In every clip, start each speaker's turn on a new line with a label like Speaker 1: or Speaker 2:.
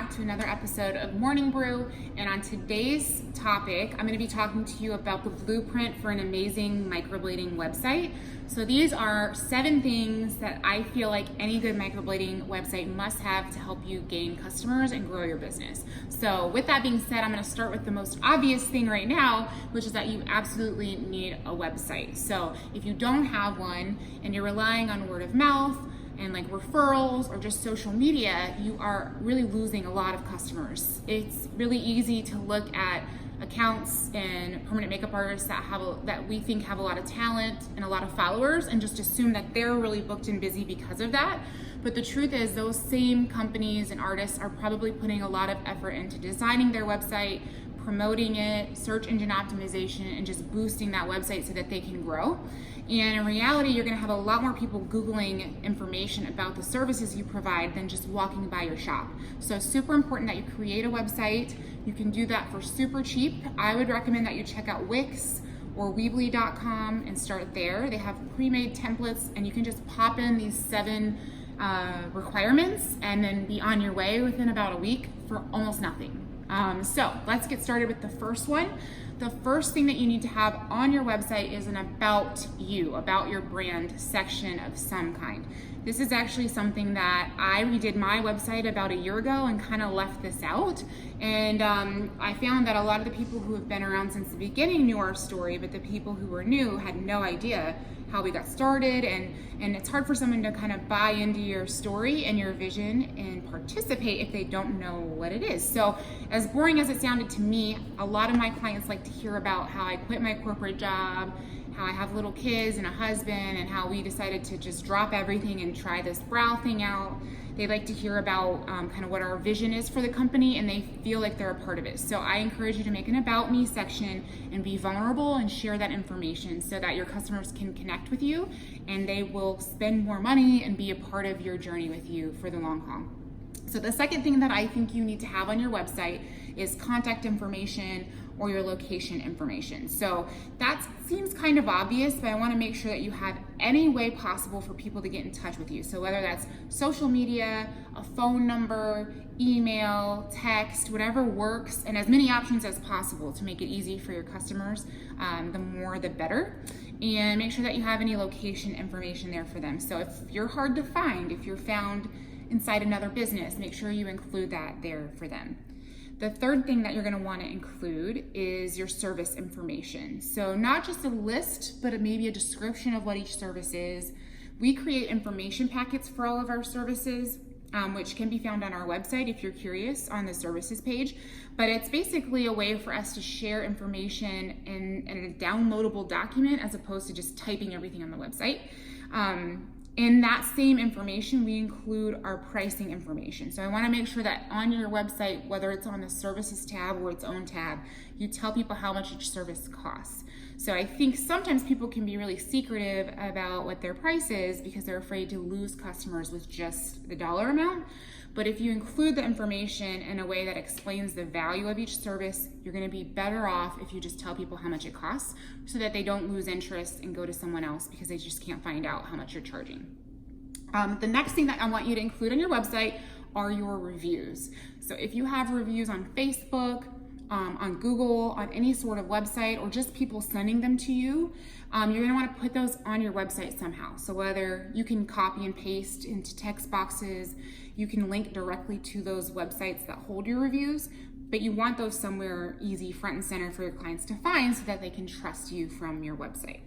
Speaker 1: back to another episode of Morning Brew. And on today's topic, I'm going to be talking to you about the blueprint for an amazing microblading website. So these are 7 things that I feel like any good microblading website must have to help you gain customers and grow your business. So with that being said, I'm going to start with the most obvious thing right now, which is that you absolutely need a website. So if you don't have one and you're relying on word of mouth and like referrals or just social media, you are really losing a lot of customers. It's really easy to look at accounts and permanent makeup artists that we think have a lot of talent and a lot of followers and just assume that they're really booked and busy because of that. But the truth is those same companies and artists are probably putting a lot of effort into designing their website, promoting it, search engine optimization, and just boosting that website so that they can grow. And in reality, you're gonna have a lot more people Googling information about the services you provide than just walking by your shop. So super important that you create a website. You can do that for super cheap. I would recommend that you check out Wix or Weebly.com and start there. They have pre-made templates and you can just pop in these 7 requirements and then be on your way within about a week for almost nothing. So let's get started with the first one. The first thing that you need to have on your website is an about you, about your brand section of some kind. This is actually something that I redid my website about a year ago and kind of left this out. And I found that a lot of the people who have been around since the beginning knew our story, but the people who were new had no idea how we got started, and it's hard for someone to kind of buy into your story and your vision and participate if they don't know what it is. So as boring as it sounded to me, a lot of my clients like to hear about how I quit my corporate job, how I have little kids and a husband, and how we decided to just drop everything and try this brow thing out. They like to hear about kind of what our vision is for the company, and they feel like they're a part of it. So I encourage you to make an About Me section and be vulnerable and share that information so that your customers can connect with you and they will spend more money and be a part of your journey with you for the long haul. So the second thing that I think you need to have on your website is contact information or your location information. So that seems kind of obvious, but I want to make sure that you have any way possible for people to get in touch with you. So whether that's social media, a phone number, email, text, whatever works, and as many options as possible to make it easy for your customers, the more the better. And make sure that you have any location information there for them. So if you're hard to find, if you're found inside another business, make sure you include that there for them. The third thing that you're going to want to include is your service information. So not just a list, but maybe a description of what each service is. We create information packets for all of our services, which can be found on our website if you're curious on the services page. But it's basically a way for us to share information in a downloadable document as opposed to just typing everything on the website. In that same information, we include our pricing information. So I want to make sure that on your website, whether it's on the services tab or its own tab, you tell people how much each service costs. So I think sometimes people can be really secretive about what their price is because they're afraid to lose customers with just the dollar amount. But if you include the information in a way that explains the value of each service, you're going to be better off if you just tell people how much it costs so that they don't lose interest and go to someone else because they just can't find out how much you're charging. The next thing that I want you to include on your website are your reviews. So if you have reviews on Facebook, on Google, on any sort of website, or just people sending them to you, you're going to want to put those on your website somehow. So whether you can copy and paste into text boxes, you can link directly to those websites that hold your reviews, but you want those somewhere easy, front and center for your clients to find so that they can trust you from your website.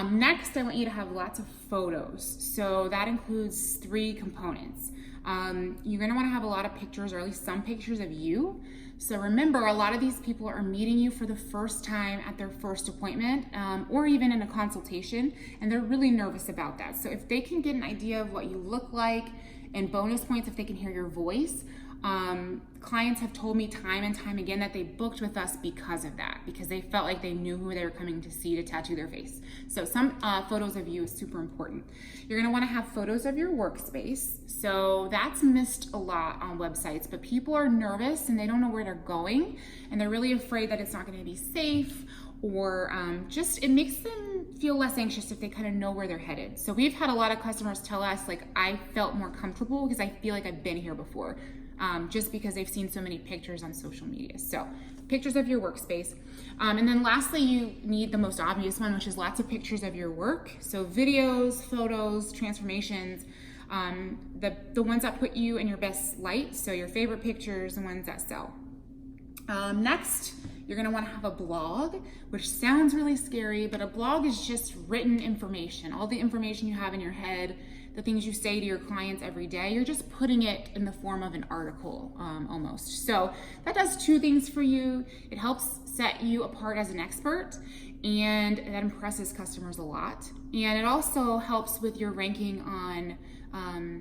Speaker 1: Next, I want you to have lots of photos. So that includes 3 components. You're going to want to have a lot of pictures, or at least some pictures of you. So remember, a lot of these people are meeting you for the first time at their first appointment, or even in a consultation, and they're really nervous about that. So if they can get an idea of what you look like, and bonus points if they can hear your voice. Clients have told me time and time again that they booked with us because of that, because they felt like they knew who they were coming to see to tattoo their face. So some photos of you is super important. You're gonna wanna have photos of your workspace. So that's missed a lot on websites, but people are nervous and they don't know where they're going, and they're really afraid that it's not gonna be safe, or just it makes them feel less anxious if they kind of know where they're headed. So we've had a lot of customers tell us, like, I felt more comfortable because I feel like I've been here before. just because they've seen so many pictures on social media. So pictures of your workspace. And then lastly, you need the most obvious one, which is lots of pictures of your work. So videos, photos, transformations, the ones that put you in your best light. So your favorite pictures, the ones that sell. Next, you're gonna wanna have a blog, which sounds really scary, but a blog is just written information. All the information you have in your head, the things you say to your clients every day, you're just putting it in the form of an article, almost. So that does two things for you. It helps set you apart as an expert, and that impresses customers a lot. And it also helps with your ranking on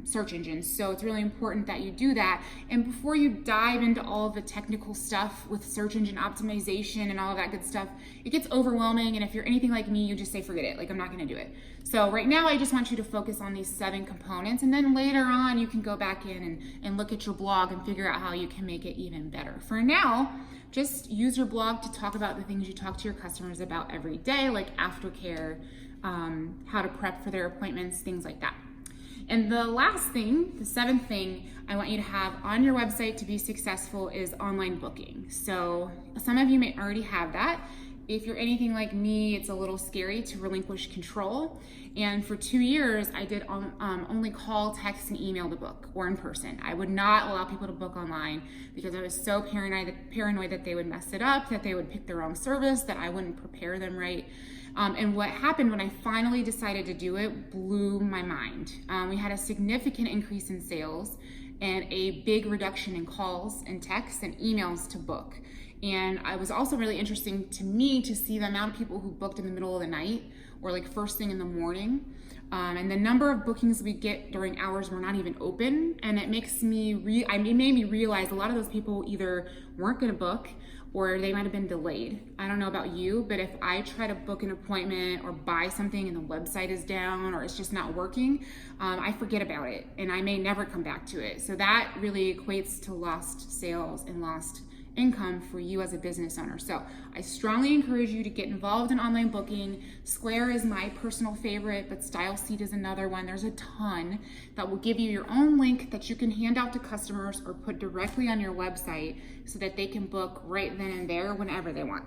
Speaker 1: search engines. So it's really important that you do that. And before you dive into all the technical stuff with search engine optimization and all of that good stuff, it gets overwhelming. And if you're anything like me, you just say, forget it, like I'm not gonna do it. So right now, I just want you to focus on these 7 components. And then later on, you can go back in and look at your blog and figure out how you can make it even better. For now, just use your blog to talk about the things you talk to your customers about every day, like aftercare, how to prep for their appointments, things like that. And the last thing, the 7th thing I want you to have on your website to be successful is online booking. So some of you may already have that. If you're anything like me, it's a little scary to relinquish control. And for 2 years, I did only call, text, and email to book, or in person. I would not allow people to book online because I was so paranoid that they would mess it up, that they would pick the wrong service, that I wouldn't prepare them right. And what happened when I finally decided to do it blew my mind. We had a significant increase in sales and a big reduction in calls and texts and emails to book. And it was also really interesting to me to see the amount of people who booked in the middle of the night or like first thing in the morning. And the number of bookings we get during hours we're not even open. And it makes me, it made me realize a lot of those people either weren't gonna book or they might've been delayed. I don't know about you, but if I try to book an appointment or buy something and the website is down or it's just not working, I forget about it and I may never come back to it. So that really equates to lost sales and lost income for you as a business owner. So I strongly encourage you to get involved in online booking. Square is my personal favorite, but StyleSeat is another one. There's a ton that will give you your own link that you can hand out to customers or put directly on your website so that they can book right then and there whenever they want.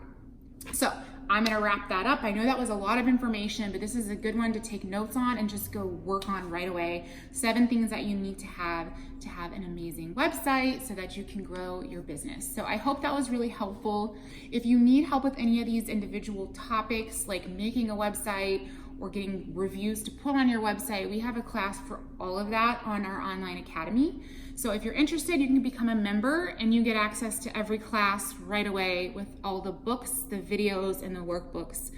Speaker 1: So I'm gonna wrap that up. I know that was a lot of information, but this is a good one to take notes on and just go work on right away. 7 things that you need to have an amazing website so that you can grow your business. So I hope that was really helpful. If you need help with any of these individual topics, like making a website or getting reviews to put on your website, we have a class for all of that on our online academy. So if you're interested, you can become a member and you get access to every class right away with all the books, the videos, and the workbooks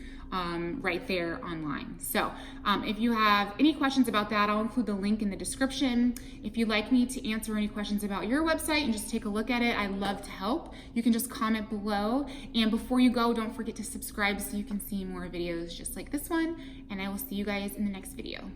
Speaker 1: right there online. So if you have any questions about that, I'll include the link in the description. If you'd like me to answer any questions about your website and just take a look at it, I'd love to help. You can just comment below. And before you go, don't forget to subscribe so you can see more videos just like this one. And I will see you guys in the next video.